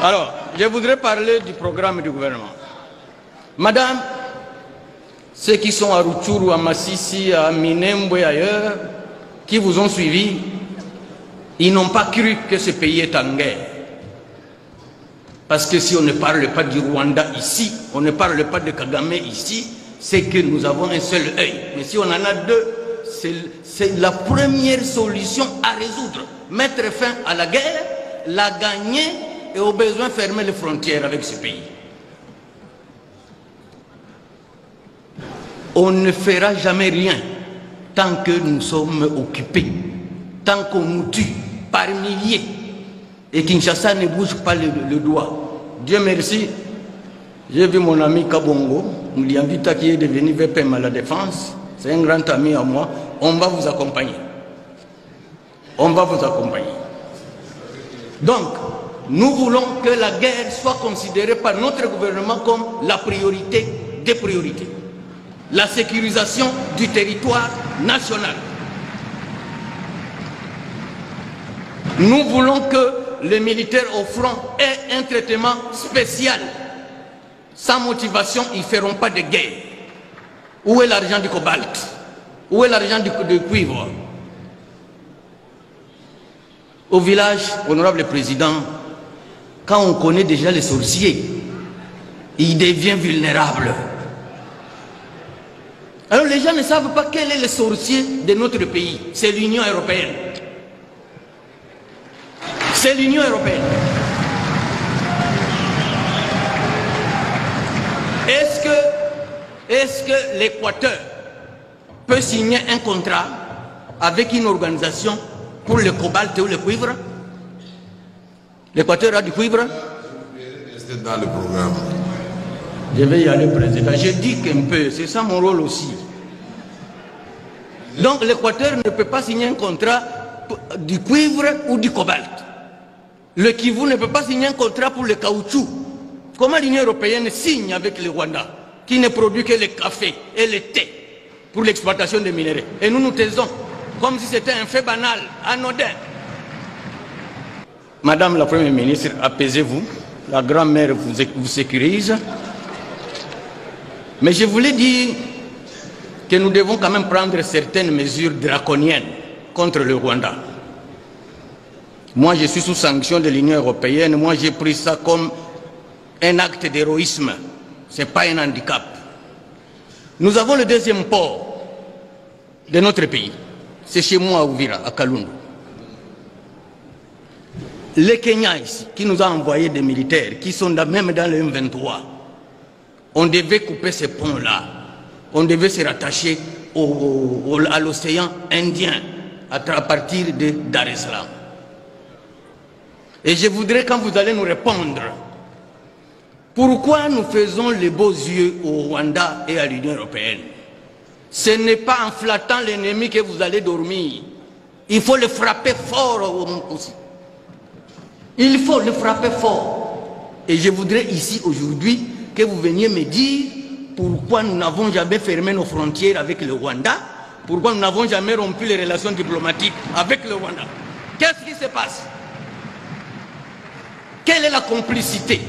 Alors, je voudrais parler du programme du gouvernement. Madame, ceux qui sont à Rutshuru, à Massissi, à Minembwe et ailleurs, qui vous ont suivi, ils n'ont pas cru que ce pays est en guerre. Parce que si on ne parle pas du Rwanda ici, on ne parle pas de Kagame ici, c'est que nous avons un seul œil. Mais si on en a deux, c'est la première solution à résoudre. Mettre fin à la guerre, la gagner et au besoin fermer les frontières avec ce pays. On ne fera jamais rien tant que nous sommes occupés, tant qu'on nous tue par milliers et Kinshasa ne bouge pas le doigt. Dieu merci, j'ai vu mon ami Kabongo, Mouliambita qui est devenu VPM à la défense, c'est un grand ami à moi, on va vous accompagner. On va vous accompagner. Donc, nous voulons que la guerre soit considérée par notre gouvernement comme la priorité des priorités. La sécurisation du territoire national. Nous voulons que les militaires au front aient un traitement spécial. Sans motivation, ils ne feront pas de guerre. Où est l'argent du cobalt? Où est l'argent du cuivre? Au village, honorable président, quand on connaît déjà les sorciers, ils deviennent vulnérables. Alors les gens ne savent pas quel est le sorcier de notre pays. C'est l'Union européenne. C'est l'Union européenne. Est-ce que l'Équateur peut signer un contrat avec une organisation pour le cobalt ou le cuivre? L'Équateur a du cuivre? C'est dans le programme. Je vais y aller, président. Je dis qu'un peu, c'est ça mon rôle aussi. Donc l'Équateur ne peut pas signer un contrat du cuivre ou du cobalt. Le Kivu ne peut pas signer un contrat pour le caoutchouc. Comment l'Union européenne signe avec le Rwanda, qui ne produit que le café et le thé pour l'exploitation des minéraux? Et nous nous taisons, comme si c'était un fait banal, anodin. Madame la Première ministre, apaisez-vous. La grand-mère vous sécurise. Mais je voulais dire que nous devons quand même prendre certaines mesures draconiennes contre le Rwanda. Moi, je suis sous sanction de l'Union européenne. Moi, j'ai pris ça comme un acte d'héroïsme. Ce n'est pas un handicap. Nous avons le deuxième port de notre pays. C'est chez moi à Uvira, à Kalundu. Le Kenya ici, qui nous a envoyé des militaires, qui sont même dans le M23, on devait couper ces ponts-là. On devait se rattacher à l'océan Indien à partir de Dar es Salaam. Et je voudrais, quand vous allez nous répondre, pourquoi nous faisons les beaux yeux au Rwanda et à l'Union européenne? Ce n'est pas en flattant l'ennemi que vous allez dormir. Il faut le frapper fort aussi. Il faut le frapper fort. Et je voudrais ici aujourd'hui que vous veniez me dire pourquoi nous n'avons jamais fermé nos frontières avec le Rwanda, pourquoi nous n'avons jamais rompu les relations diplomatiques avec le Rwanda. Qu'est-ce qui se passe? Quelle est la complicité